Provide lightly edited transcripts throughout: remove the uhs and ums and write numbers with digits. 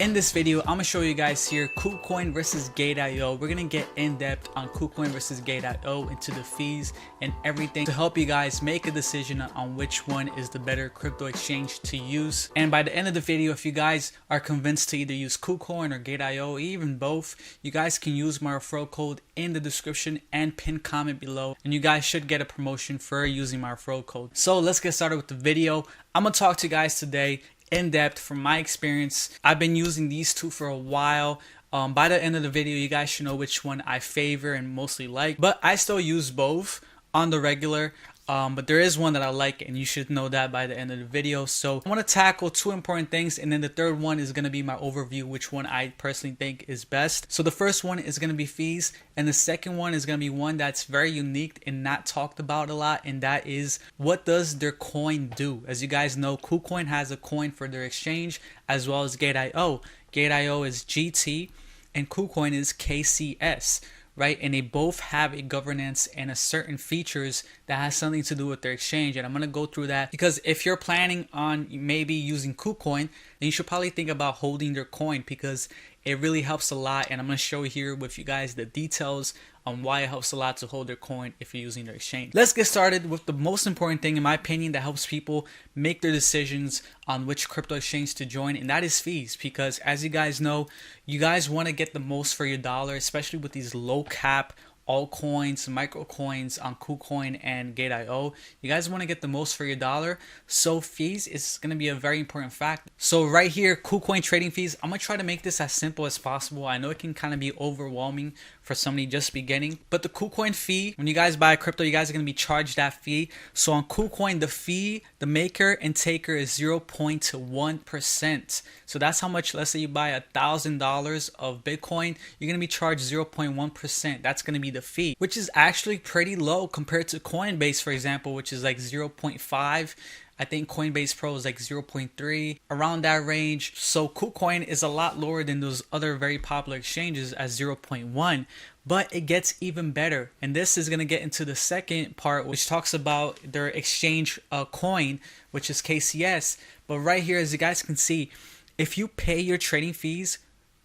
In this video, I'm gonna show you guys here KuCoin versus Gate.io. We're gonna get in depth on KuCoin versus Gate.io into the fees and everything to help you guys make a decision on which one is the better crypto exchange to use. And by the end of the video, if you guys are convinced to either use KuCoin or Gate.io, even both, you guys can use my referral code in the description and pinned comment below, and you guys should get a promotion for using my referral code. So let's get started with the video. I'm gonna talk to you guys today in depth from my experience. I've been using these two for a while. By the end of the video, you guys should know which one I favor and mostly like, but I still use both on the regular. But there is one that I like, and you should know that by the end of the video. So I want to tackle two important things, and then the third one is going to be my overview, which one I personally think is best. So the first one is going to be fees, and the second one is going to be one that's very unique and not talked about a lot, and that is, what does their coin do? As you guys know, KuCoin has a coin for their exchange, as well as Gate.io. Gate.io is GT, and KuCoin is KCS. Right, and they both have a governance and a certain features that has something to do with their exchange, and I'm gonna go through that because if you're planning on maybe using KuCoin, then you should probably think about holding their coin because it really helps a lot. And I'm gonna show here with you guys the details on why it helps a lot to hold their coin if you're using their exchange. Let's get started with the most important thing, in my opinion, that helps people make their decisions on which crypto exchange to join, and that is fees. Because as you guys know, you guys want to get the most for your dollar, especially with these low cap altcoins, micro coins on KuCoin and Gate.io. You guys want to get the most for your dollar, so fees is going to be a very important factor. So right here, KuCoin trading fees, I'm going to try to make this as simple as possible. I know it can kind of be overwhelming for somebody just beginning, but the KuCoin fee, when you guys buy crypto, you guys are going to be charged that fee. So on KuCoin, the fee, the maker and taker is 0.1%. So that's how much, let's say you buy $1,000 of Bitcoin, you're going to be charged 0.1%. That's going to be the fee, which is actually pretty low compared to Coinbase, for example, which is like 0.5. I think Coinbase Pro is like 0.3, around that range. So KuCoin is a lot lower than those other very popular exchanges at 0.1, but it gets even better. And this is going to get into the second part, which talks about their exchange coin, which is KCS. But right here, as you guys can see, if you pay your trading fees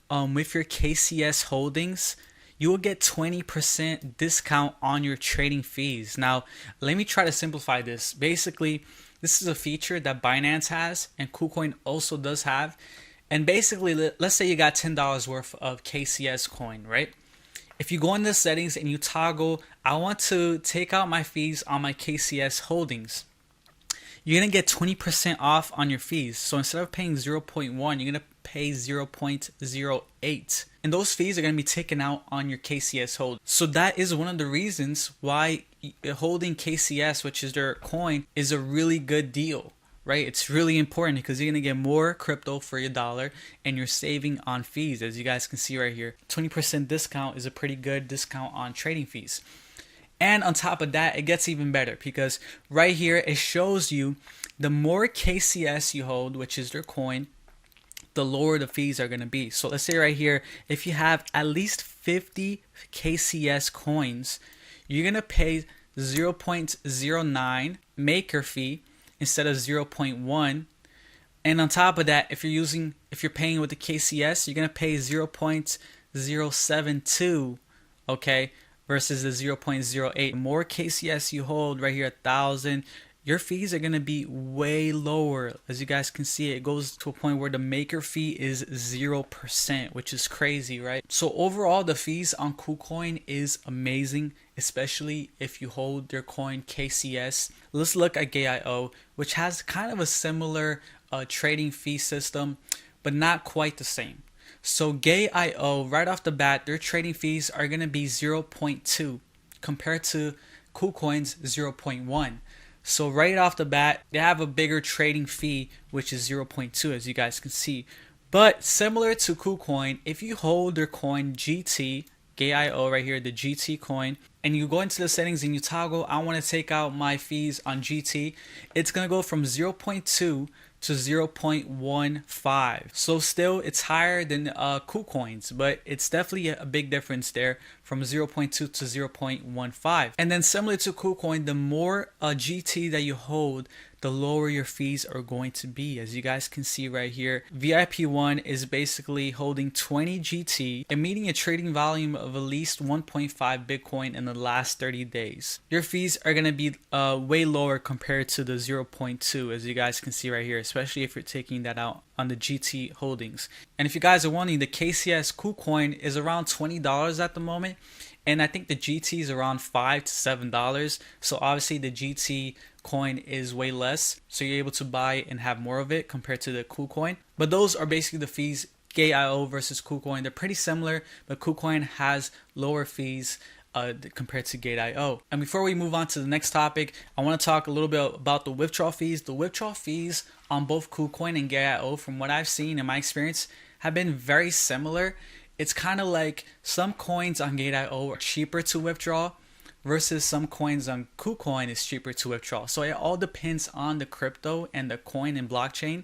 with your KCS holdings, you will get 20% discount on your trading fees. Now, let me try to simplify this. Basically, this is a feature that Binance has and KuCoin also does have. And basically, let's say you got $10 worth of KCS coin, right? If you go into the settings and you toggle, I want to take out my fees on my KCS holdings, you're going to get 20% off on your fees. So instead of paying 0.1, you're going to pay 0.08. And those fees are going to be taken out on your KCS hold. So that is one of the reasons why holding KCS, which is their coin, is a really good deal, right? It's really important because you're going to get more crypto for your dollar and you're saving on fees. As you guys can see right here, 20% discount is a pretty good discount on trading fees. And on top of that, it gets even better because right here, it shows you the more KCS you hold, which is their coin, the lower the fees are going to be. So let's say right here, if you have at least 50 KCS coins, you're going to pay 0.09 maker fee instead of 0.1. And on top of that, if you're paying with the KCS, you're going to pay 0.072, okay, versus the 0.08. More KCS you hold right here, 1,000, your fees are going to be way lower. As you guys can see, it goes to a point where the maker fee is 0%, which is crazy, right? So overall, the fees on KuCoin is amazing, especially if you hold their coin KCS. Let's look at Gate.io, which has kind of a similar trading fee system, but not quite the same. So Gate.io, right off the bat, their trading fees are going to be 0.2 compared to KuCoin's 0.1. So right off the bat, they have a bigger trading fee, which is 0.2, as you guys can see. But similar to KuCoin, if you hold their coin GT, Gate.io right here, the GT coin, and you go into the settings and you toggle, I want to take out my fees on GT, it's going to go from 0.2 to 0.15. So still, it's higher than KuCoin's, but it's definitely a big difference there from 0.2 to 0.15. And then similar to KuCoin, the more GT that you hold, the lower your fees are going to be. As you guys can see right here, VIP1 is basically holding 20 GT and meeting a trading volume of at least 1.5 Bitcoin in the last 30 days. Your fees are going to be way lower compared to the 0.2, as you guys can see right here, especially if you're taking that out on the GT holdings. And if you guys are wondering, the KCS KuCoin is around $20 at the moment, and I think the GT is around $5 to $7. So obviously the GT coin is way less, so you're able to buy and have more of it compared to the KuCoin. But those are basically the fees. Gate.io versus KuCoin, they're pretty similar, but KuCoin has lower fees compared to Gate.io. And before we move on to the next topic, I want to talk a little bit about the withdrawal fees. The withdrawal fees on both KuCoin and Gate.io, from what I've seen in my experience, have been very similar. It's kind of like some coins on Gate.io are cheaper to withdraw versus some coins on KuCoin is cheaper to withdraw. So it all depends on the crypto and the coin and blockchain.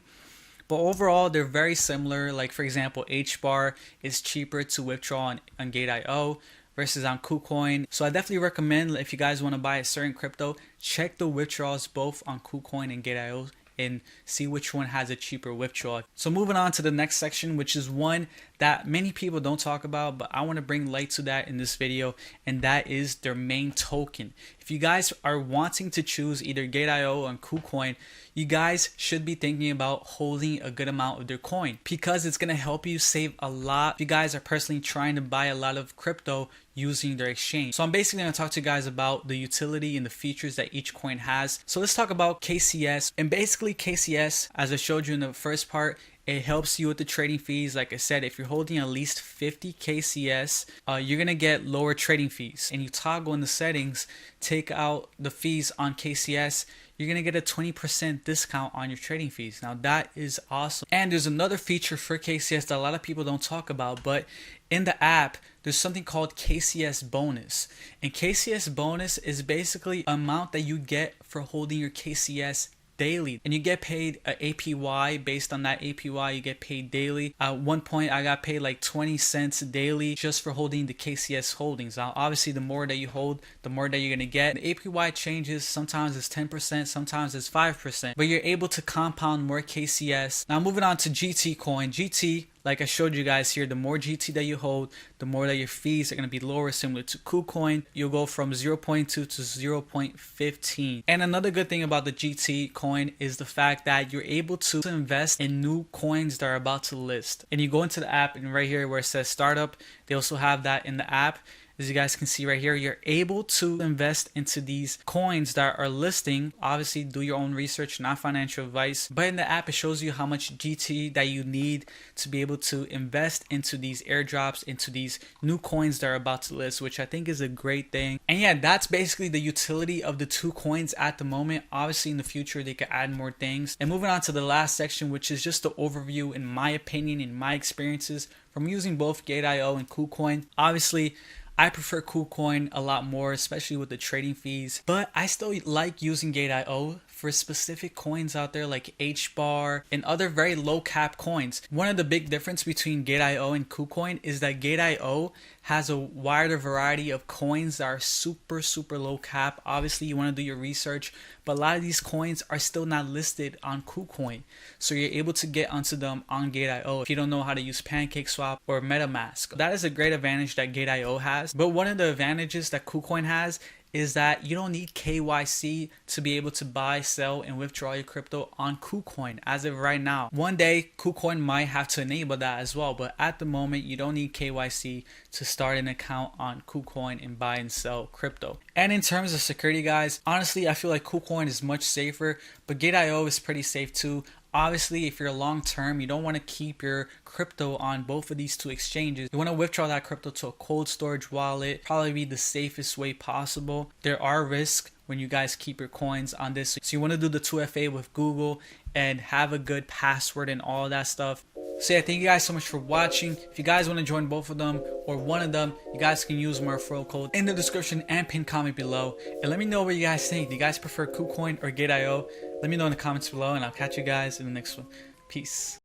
But overall, they're very similar. Like for example, HBAR is cheaper to withdraw on Gate.io versus on KuCoin. So I definitely recommend, if you guys want to buy a certain crypto, check the withdrawals both on KuCoin and Gate.io and see which one has a cheaper withdrawal. So moving on to the next section, which is one that many people don't talk about, but I want to bring light to that in this video, and that is their main token. If you guys are wanting to choose either Gate.io or KuCoin, you guys should be thinking about holding a good amount of their coin, because it's going to help you save a lot if you guys are personally trying to buy a lot of crypto using their exchange. So I'm basically going to talk to you guys about the utility and the features that each coin has. So let's talk about KCS. And basically KCS, as I showed you in the first part, it helps you with the trading fees. Like I said, if you're holding at least 50 KCS, you're going to get lower trading fees. And you toggle in the settings, take out the fees on KCS, you're going to get a 20% discount on your trading fees. Now that is awesome. And there's another feature for KCS that a lot of people don't talk about, but in the app, there's something called KCS bonus. And KCS bonus is basically the amount that you get for holding your KCS daily, and you get paid a APY. Based on that APY, you get paid daily. At one point I got paid like 20 cents daily just for holding the KCS holdings. Now obviously the more that you hold, the more that you're gonna get. The APY changes, sometimes it's 10%, sometimes it's 5%, but you're able to compound more KCS. Now moving on to GT coin. GT, like I showed you guys here, the more GT that you hold, the more that your fees are going to be lower, similar to KuCoin. You'll go from 0.2 to 0.15. And another good thing about the GT coin is the fact that you're able to invest in new coins that are about to list. And you go into the app, and right here where it says startup, they also have that in the app. As you guys can see right here, you're able to invest into these coins that are listing. Obviously, do your own research, not financial advice. But in the app, it shows you how much GT that you need to be able to invest into these airdrops, into these new coins that are about to list, which I think is a great thing. And yeah, that's basically the utility of the two coins at the moment. Obviously, in the future, they could add more things. And moving on to the last section, which is just the overview, in my opinion, in my experiences from using both Gate.io and KuCoin. Obviously, I prefer KuCoin a lot more, especially with the trading fees, but I still like using Gate.io for specific coins out there like HBAR and other very low cap coins. One of the big difference between Gate.io and KuCoin is that Gate.io has a wider variety of coins that are super low cap. Obviously you want to do your research, but a lot of these coins are still not listed on KuCoin, so you're able to get onto them on Gate.io if you don't know how to use PancakeSwap or MetaMask. That is a great advantage that Gate.io has. But one of the advantages that KuCoin has is that you don't need KYC to be able to buy, sell, and withdraw your crypto on KuCoin as of right now. One day, KuCoin might have to enable that as well, but at the moment, you don't need KYC to start an account on KuCoin and buy and sell crypto. And in terms of security, guys, honestly, I feel like KuCoin is much safer, but Gate.io is pretty safe too. Obviously, if you're long term, you don't want to keep your crypto on both of these two exchanges. You want to withdraw that crypto to a cold storage wallet, probably be the safest way possible. There are risks when you guys keep your coins on this, so you want to do the 2FA with Google and have a good password and all that stuff. So yeah, thank you guys so much for watching. If you guys want to join both of them or one of them, you guys can use my referral code in the description and pinned comment below. And let me know what you guys think. Do you guys prefer KuCoin or Gate.io? Let me know in the comments below, and I'll catch you guys in the next one. Peace.